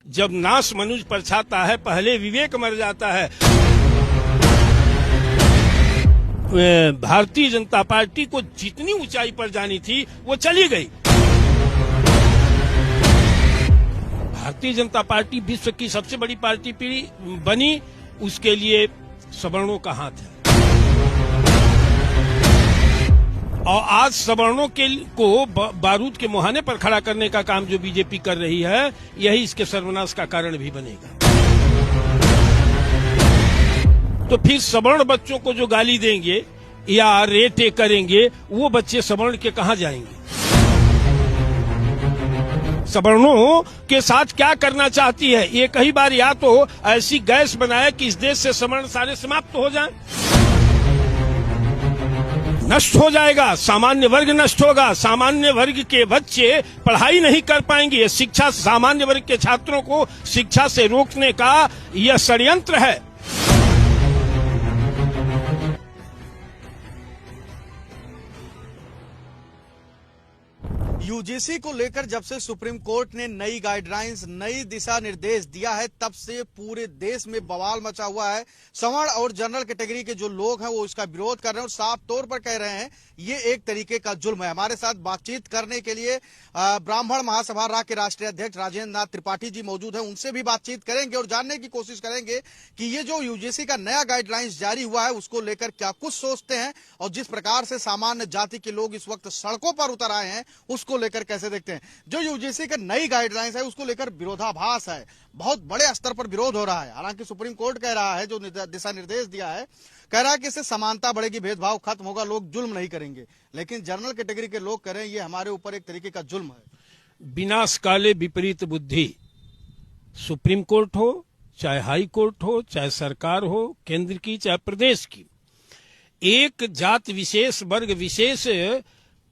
जब नाश मनुज पर छाता है, पहले विवेक मर जाता है। भारतीय जनता पार्टी को जितनी ऊंचाई पर जानी थी वो चली गई। भारतीय जनता पार्टी विश्व की सबसे बड़ी पार्टी बनी, उसके लिए सवर्णों का हाथ है। और आज सवर्णों को बारूद के मुहाने पर खड़ा करने का काम जो बीजेपी कर रही है, यही इसके सर्वनाश का कारण भी बनेगा। तो फिर सवर्ण बच्चों को जो गाली देंगे या रेटे करेंगे, वो बच्चे सवर्ण के कहां जाएंगे? सवर्णों के साथ क्या करना चाहती है? ये कई बार या तो ऐसी गैस बनाए कि इस देश से सवर्ण सारे समाप्त हो जाएं, नष्ट हो जाएगा, सामान्य वर्ग नष्ट होगा, सामान्य वर्ग के बच्चे पढ़ाई नहीं कर पाएंगे। शिक्षा, सामान्य वर्ग के छात्रों को शिक्षा से रोकने का यह षड्यंत्र है। यूजीसी को लेकर जब से सुप्रीम कोर्ट ने नई गाइडलाइंस, नई दिशा निर्देश दिया है, तब से पूरे देश में बवाल मचा हुआ है। सवर्ण और जनरल कैटेगरी के जो लोग हैं वो इसका विरोध कर रहे हैं और साफ तौर पर कह रहे हैं ये एक तरीके का जुल्म है। हमारे साथ बातचीत करने के लिए ब्राह्मण महासभा रा के राष्ट्रीय अध्यक्ष राजेंद्र नाथ त्रिपाठी जी मौजूद हैं। उनसे भी बातचीत करेंगे और जानने की कोशिश करेंगे कि ये जो यूजीसी का नया गाइडलाइंस जारी हुआ है उसको लेकर क्या कुछ सोचते हैं और जिस प्रकार से सामान्य जाति के लोग इस वक्त सड़कों पर उतर आए हैं उसको लेकर कैसे देखते हैं। जो यूजीसी का नई गाइडलाइंस है उसको लेकर विरोधाभास है, बहुत बड़े स्तर पर विरोध हो रहा है। हालांकि सुप्रीम कोर्ट कह रहा है, जो दिशा निर्देश दिया है, कह रहा है कि इससे समानता बढ़ेगी, भेदभाव खत्म होगा, लोग जुल्म नहीं करेंगे। लेकिन जनरल कैटेगरी के लोग कह रहे हैं ये हमारे ऊपर एक तरीके का जुल्म है। विनाश काले विपरीत बुद्धि, सुप्रीम कोर्ट हो, चाहे हाई कोर्ट हो, चाहे सरकार हो, केंद्र की चाहे प्रदेश की, एक जात विशेष, वर्ग विशेष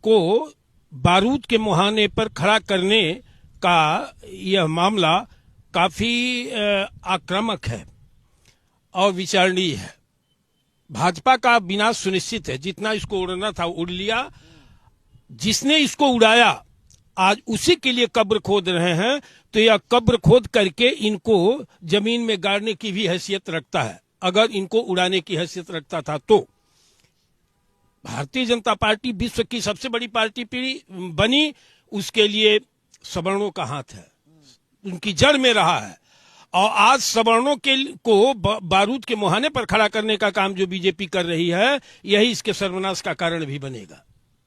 को बारूद के मुहाने पर खड़ा करने का यह मामला काफी आक्रामक है और विचारणीय है। भाजपा का विनाश सुनिश्चित है। जितना इसको उड़ना था उड़ लिया। जिसने इसको उड़ाया आज उसी के लिए कब्र खोद रहे हैं, तो यह कब्र खोद करके इनको जमीन में गाड़ने की भी हैसियत रखता है। अगर इनको उड़ाने की हैसियत रखता था तो भारतीय जनता पार्टी विश्व की सबसे बड़ी पार्टी बनी, उसके लिए सवर्णों का हाथ है, उनकी जड़ में रहा है। और आज सवर्णों को बारूद के मुहाने पर खड़ा करने का काम जो बीजेपी कर रही है, यही इसके सर्वनाश का कारण भी बनेगा।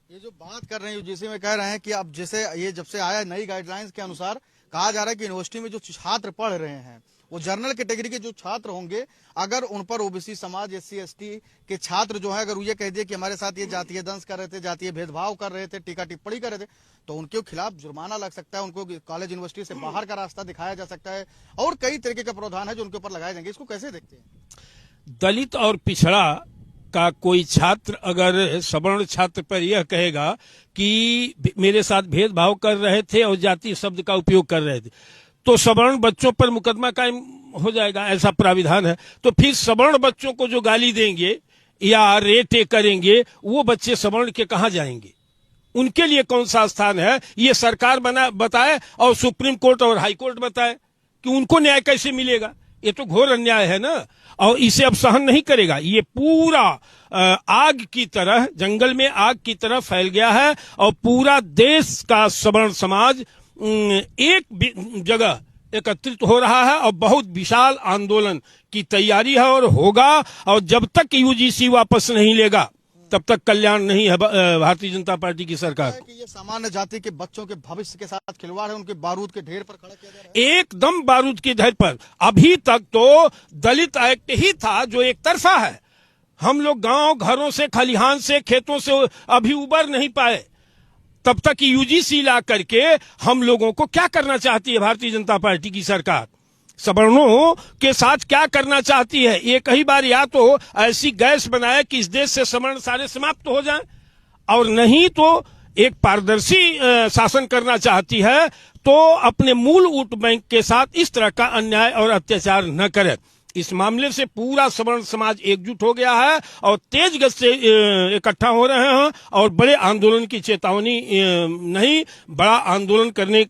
ये जो बात कर रहे हैं यूजीसी में, कह रहे हैं कि अब जैसे ये जब से आया नई गाइडलाइंस के अनुसार कहा जा रहा है कि यूनिवर्सिटी में जो छात्र पढ़ रहे हैं वो जनरल कैटेगरी के जो छात्र होंगे, अगर उन पर ओबीसी समाज, एससी एसटी के छात्र जो है, अगर ये कह दिए कि हमारे साथ ये जातीय दंश कर रहे थे, जातीय भेदभाव कर रहे थे, टीका टिप्पणी कर रहे थे, तो उनके खिलाफ जुर्माना लग सकता है, उनको कॉलेज यूनिवर्सिटी से बाहर का रास्ता दिखाया जा सकता है और कई तरीके का प्रावधान है जो उनके ऊपर लगाए जाएंगे। इसको कैसे देखते हैं? दलित और पिछड़ा का कोई छात्र अगर सवर्ण छात्र पर यह कहेगा कि मेरे साथ भेदभाव कर रहे थे और जाति शब्द का उपयोग कर रहे थे, तो सवर्ण बच्चों पर मुकदमा कायम हो जाएगा, ऐसा प्राविधान है। तो फिर सवर्ण बच्चों को जो गाली देंगे या रेटे करेंगे, वो बच्चे सवर्ण के कहां जाएंगे? उनके लिए कौन सा स्थान है? ये सरकार बताए और सुप्रीम कोर्ट और हाई कोर्ट बताए कि उनको न्याय कैसे मिलेगा। ये तो घोर अन्याय है ना, और इसे अब सहन नहीं करेगा। ये पूरा आग की तरह, जंगल में आग की तरह फैल गया है और पूरा देश का सवर्ण समाज एक जगह एकत्रित हो रहा है और बहुत विशाल आंदोलन की तैयारी है और होगा। और जब तक यूजीसी वापस नहीं लेगा तब तक कल्याण नहीं है भारतीय जनता पार्टी की सरकार को। ये सामान्य जाति के बच्चों के भविष्य के साथ खिलवाड़ है, उनके बारूद के ढेर पर खड़ा किया जा रहा है। एकदम बारूद के ढेर पर। अभी तक तो दलित एक्ट ही था जो एक तरफा है। हम लोग गांव घरों से, खलिहान से, खेतों से अभी उबर नहीं पाए। तब तक यूजीसी ला करके हम लोगों को क्या करना चाहती है भारतीय जनता पार्टी की सरकार? सवर्णों के साथ क्या करना चाहती है? ये कई बार या तो ऐसी गैस बनाए कि इस देश से सवर्ण सारे समाप्त हो जाएं, और नहीं तो एक पारदर्शी शासन करना चाहती है, तो अपने मूल वोट बैंक के साथ इस तरह का अन्याय और अत्याचार न करे। इस मामले से पूरा सवर्ण समाज एकजुट हो गया है और तेज गति से इकट्ठा हो रहे हैं और बड़े आंदोलन की चेतावनी नहीं, बड़ा आंदोलन करने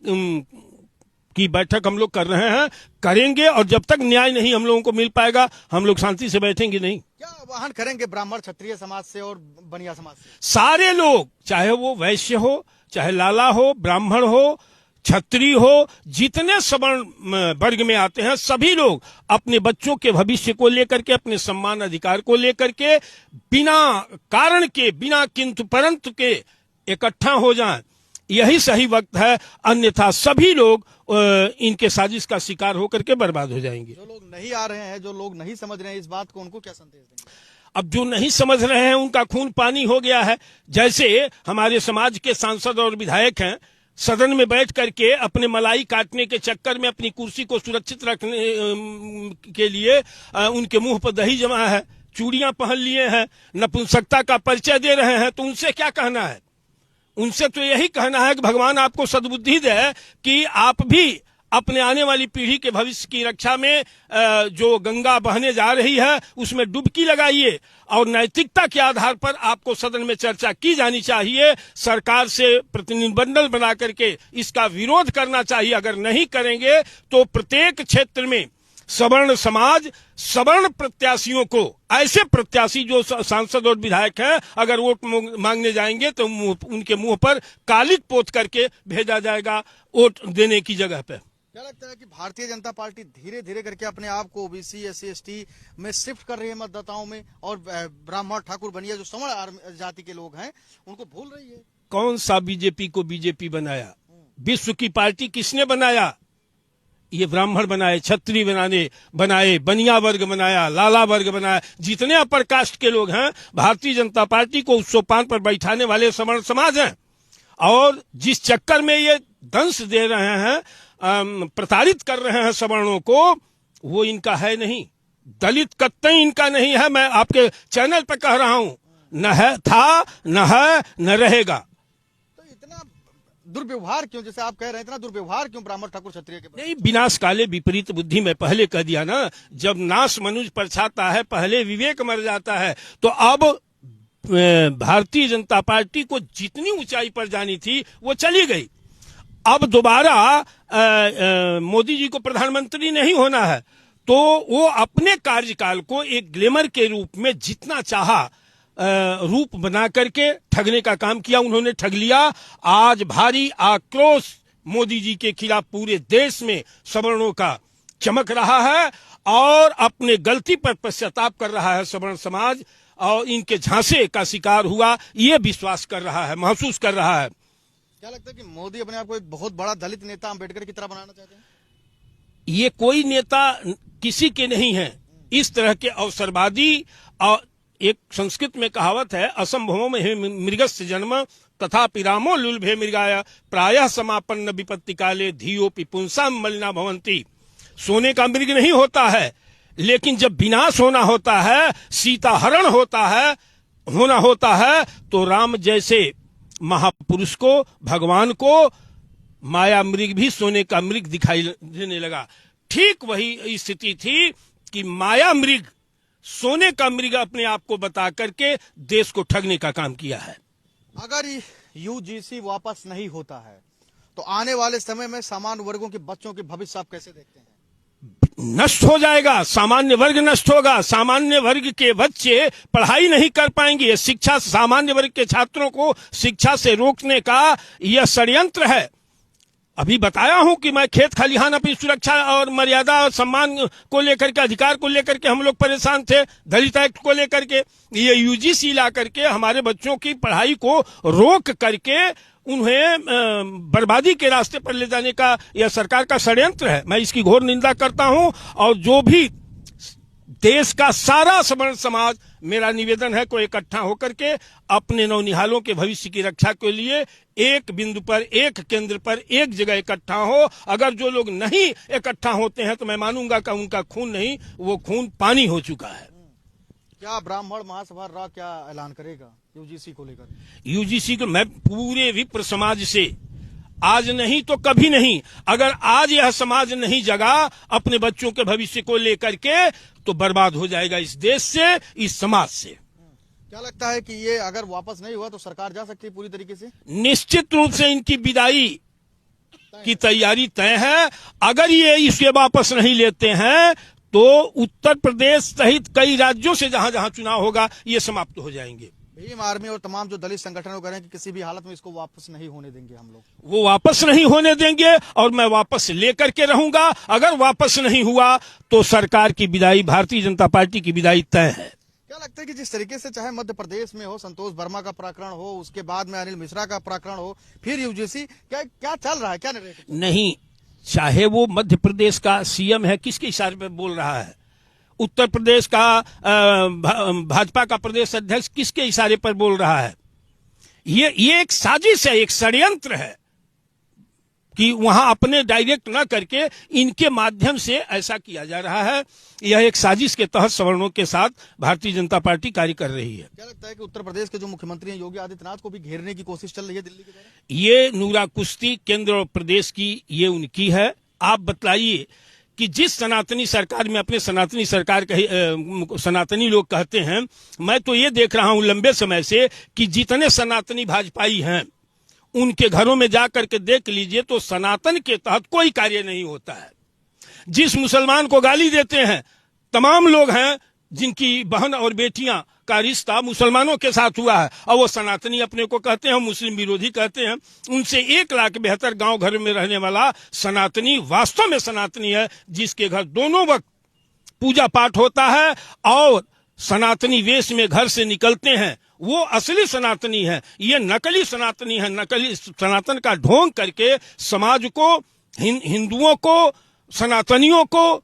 की बैठक हम लोग कर रहे हैं, करेंगे, और जब तक न्याय नहीं हम लोगों को मिल पाएगा हम लोग शांति से बैठेंगे नहीं। क्या आह्वान करेंगे ब्राह्मण क्षत्रिय समाज से और बनिया समाज से? सारे लोग, चाहे वो वैश्य हो, चाहे लाला हो, ब्राह्मण हो, छत्री हो, जितने सवर्ण वर्ग में आते हैं, सभी लोग अपने बच्चों के भविष्य को लेकर के, अपने सम्मान अधिकार को लेकर के बिना कारण के, बिना किंतु परंतु के इकट्ठा हो जाएं। यही सही वक्त है, अन्यथा सभी लोग इनके साजिश का शिकार होकर के बर्बाद हो जाएंगे। जो लोग नहीं आ रहे हैं, जो लोग नहीं समझ रहे हैं इस बात को, उनको क्या संदेश देंगे? अब जो नहीं समझ रहे हैं उनका खून पानी हो गया है। जैसे हमारे समाज के सांसद और विधायक हैं, सदन में बैठ करके अपने मलाई काटने के चक्कर में अपनी कुर्सी को सुरक्षित रखने के लिए उनके मुंह पर दही जमा है, चूड़ियां पहन लिए हैं, नपुंसकता का परिचय दे रहे हैं, तो उनसे क्या कहना है? उनसे तो यही कहना है कि भगवान आपको सद्बुद्धि दे कि आप भी अपने आने वाली पीढ़ी के भविष्य की रक्षा में जो गंगा बहने जा रही है उसमें डुबकी लगाइए, और नैतिकता के आधार पर आपको सदन में चर्चा की जानी चाहिए। सरकार से प्रतिनिधिमंडल बना करके इसका विरोध करना चाहिए। अगर नहीं करेंगे तो प्रत्येक क्षेत्र में सवर्ण समाज सवर्ण प्रत्याशियों को, ऐसे प्रत्याशी जो सांसद और विधायक हैं, अगर वोट मांगने जाएंगे तो उनके मुंह पर कालिक पोत करके भेजा जाएगा वोट देने की जगह पे। क्या लगता है कि भारतीय जनता पार्टी धीरे धीरे करके अपने आप को ओबीसी एससी एसटी में शिफ्ट कर रही है मतदाताओं में, और ब्राह्मण ठाकुर बनिया जो सवर्ण जाति के लोग हैं उनको भूल रही है? कौन सा बीजेपी को बीजेपी बनाया? विश्व की पार्टी किसने बनाया? ये ब्राह्मण बनाए, क्षत्रिय बनाए, बनिया वर्ग बनाया, लाला वर्ग बनाया, जितने अपर कास्ट के लोग हैं, भारतीय जनता पार्टी को उस सोपान पर बैठाने वाले सवर्ण समाज हैं। और जिस चक्कर में ये दंश दे रहे हैं, प्रताड़ित कर रहे हैं सवर्णों को, वो इनका है नहीं। दलित कतई इनका नहीं है। मैं आपके चैनल पर कह रहा हूं, न है, था, न है, न रहेगा। तो इतना दुर्व्यवहार क्यों, जैसे आप कह रहे हैं, इतना दुर्व्यवहार क्यों ब्राह्मण ठाकुर क्षत्रिय के? नहीं, विनाश काले विपरीत बुद्धि, में पहले कह दिया ना, जब नाश मनुज पर छाता है पहले विवेक मर जाता है। तो अब भारतीय जनता पार्टी को जितनी ऊंचाई पर जानी थी वो चली गई। अब दोबारा मोदी जी को प्रधानमंत्री नहीं होना है, तो वो अपने कार्यकाल को एक ग्लैमर के रूप में जितना चाहा रूप बना करके ठगने का काम किया। उन्होंने ठग लिया। आज भारी आक्रोश मोदी जी के खिलाफ पूरे देश में सवर्णों का चमक रहा है, और अपने गलती पर पश्चाताप कर रहा है सवर्ण समाज, और इनके झांसे का शिकार हुआ ये विश्वास कर रहा है, महसूस कर रहा है। क्या लगता है कि मोदी अपने आप को एक बहुत बड़ा दलित नेता अम्बेडकर की तरह बनाना चाहते हैं? ये कोई नेता किसी के नहीं है। इस तरह के अवसरवादी, और एक संस्कृत में कहावत है, असंभवो में मृगस्य जन्म तथापि रामो लुलभे मृगाय प्रायः समापन्न विपत्ति काले धियोपि पुंसाम मलिना भवंती। सोने का मृग नहीं होता है, लेकिन जब विनाश होना होता है, सीता हरण होता है, तो राम जैसे महापुरुष को, भगवान को, माया मृग भी सोने का मृग दिखाई देने लगा। ठीक वही स्थिति थी कि माया मृग सोने का मृग अपने आप को बता करके देश को ठगने का काम किया है। अगर यूजीसी वापस नहीं होता है तो आने वाले समय में सामान्य वर्गों के बच्चों के भविष्य आप कैसे देखते हैं? नष्ट हो जाएगा, सामान्य वर्ग नष्ट होगा। सामान्य वर्ग के बच्चे पढ़ाई नहीं कर पाएंगे। शिक्षा, सामान्य वर्ग के छात्रों को शिक्षा से रोकने का यह षड्यंत्र है। अभी बताया हूं कि मैं खेत खलिहान अपनी सुरक्षा और मर्यादा और सम्मान को लेकर के, अधिकार को लेकर के हम लोग परेशान थे, दलित एक्ट को लेकर के। ये यूजीसी ला करके हमारे बच्चों की पढ़ाई को रोक करके उन्हें बर्बादी के रास्ते पर ले जाने का यह सरकार का षड्यंत्र है। मैं इसकी घोर निंदा करता हूं, और जो भी देश का सारा सवर्ण समाज, मेरा निवेदन है को इकट्ठा होकर के अपने नौनिहालों के भविष्य की रक्षा के लिए एक बिंदु पर, एक केंद्र पर, एक जगह इकट्ठा हो। अगर जो लोग नहीं इकट्ठा होते हैं तो मैं मानूंगा कि उनका खून नहीं, वो खून पानी हो चुका है। क्या ब्राह्मण महासभा रा क्या ऐलान करेगा यूजीसी को लेकर? यूजीसी को मैं पूरे विप्र समाज से, आज नहीं तो कभी नहीं, अगर आज यह समाज नहीं जगा अपने बच्चों के भविष्य को लेकर के, तो बर्बाद हो जाएगा इस देश से, इस समाज से। क्या लगता है कि ये अगर वापस नहीं हुआ तो सरकार जा सकती है पूरी तरीके से? निश्चित रूप से इनकी विदाई की तैयारी तय है। अगर ये इसे वापस नहीं लेते हैं तो उत्तर प्रदेश सहित कई राज्यों से जहां जहां चुनाव होगा ये समाप्त हो जाएंगे। भीम आर्मी और तमाम जो दलित संगठनों कह रहे हैं कि किसी भी हालत में इसको वापस नहीं होने देंगे हम लोग। वो वापस नहीं होने देंगे और मैं वापस लेकर के रहूंगा। अगर वापस नहीं हुआ तो सरकार की विदाई, भारतीय जनता पार्टी की विदाई तय है। क्या लगता है कि जिस तरीके से चाहे मध्य प्रदेश में हो संतोष वर्मा का प्रकरण हो, उसके बाद में अनिल मिश्रा का प्रकरण हो, फिर यूजीसी, क्या चल रहा है, क्या नरेटिव? नहीं, चाहे वो मध्य प्रदेश का सीएम है, किसके इशारे पर बोल रहा है? उत्तर प्रदेश का भाजपा का प्रदेश अध्यक्ष किसके इशारे पर बोल रहा है? ये एक साजिश है, एक षड्यंत्र है कि वहां अपने डायरेक्ट ना करके इनके माध्यम से ऐसा किया जा रहा है। यह एक साजिश के तहत सवर्णों के साथ भारतीय जनता पार्टी कार्य कर रही है। क्या लगता है कि उत्तर प्रदेश के जो मुख्यमंत्री हैं योगी आदित्यनाथ को भी घेरने की कोशिश चल रही है दिल्ली की तरफ? ये नूरा कुश्ती केंद्र और प्रदेश की ये उनकी है। आप बतलाइए कि जिस सनातनी सरकार में अपने सनातनी सरकार सनातनी लोग कहते हैं, मैं तो ये देख रहा हूं लंबे समय से कि जितने सनातनी भाजपाई हैं उनके घरों में जाकर के देख लीजिए तो सनातन के तहत कोई कार्य नहीं होता है। जिस मुसलमान को गाली देते हैं, तमाम लोग हैं जिनकी बहन और बेटियां का रिश्ता मुसलमानों के साथ हुआ है और वो सनातनी अपने को कहते हैं, मुस्लिम विरोधी कहते हैं। उनसे 1 लाख बेहतर गांव घर में रहने वाला सनातनी वास्तव में सनातनी है, जिसके घर दोनों वक्त पूजा पाठ होता है और सनातनी वेश में घर से निकलते हैं, वो असली सनातनी है। ये नकली सनातनी है, नकली सनातन का ढोंग करके समाज को, हिंदुओं को, सनातनियों को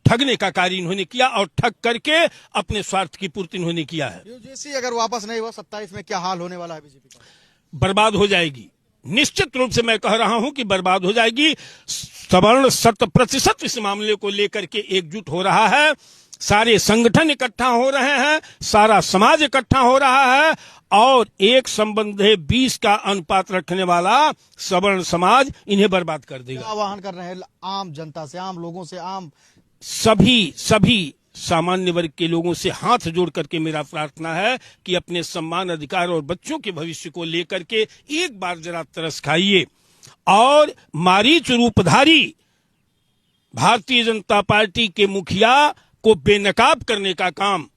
ठगने का कार्य इन्होंने किया और ठग करके अपने स्वार्थ की पूर्ति इन्होंने किया है। यूजीसी अगर वापस नहीं हुआ 27 में, क्या हाल होने वाला है बीजेपी का? बर्बाद हो जाएगी, निश्चित रूप से मैं कह रहा हूं कि बर्बाद हो जाएगी। सवर्ण 100% इस मामले को लेकर के एकजुट हो रहा है, सारे संगठन इकट्ठा हो रहे हैं, सारा समाज इकट्ठा हो रहा है और एक संबंध 20 का अनुपात रखने वाला सवर्ण समाज इन्हें बर्बाद कर देगा। आह्वान कर रहे हैं आम जनता से, आम लोगों से, आम सभी सामान्य वर्ग के लोगों से हाथ जोड़ करके मेरा प्रार्थना है कि अपने सम्मान, अधिकार और बच्चों के भविष्य को लेकर के एक बार जरा तरस खाइए और मारीच रूपधारी भारतीय जनता पार्टी के मुखिया को बेनकाब करने का काम,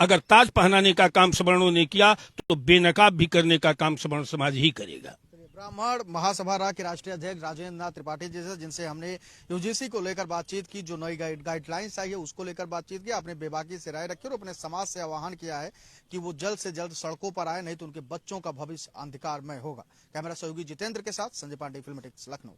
अगर ताज पहनाने का काम सवर्णों ने किया तो बेनकाब भी करने का काम सवर्ण समाज ही करेगा। ब्राह्मण महासभा के राष्ट्रीय अध्यक्ष राजेंद्र नाथ त्रिपाठी जैसे, जिनसे हमने यूजीसी को लेकर बातचीत की, जो नई गाइडलाइंस आई है उसको लेकर बातचीत की, आपने बेबाकी से राय रखी और अपने समाज से आह्वान किया है कि वो जल्द से जल्द सड़कों पर आए, नहीं तो उनके बच्चों का भविष्य अंधकारमय होगा। कैमरा सहयोगी जितेंद्र के साथ संजय पांडे, फिल्म टिक्स, लखनऊ।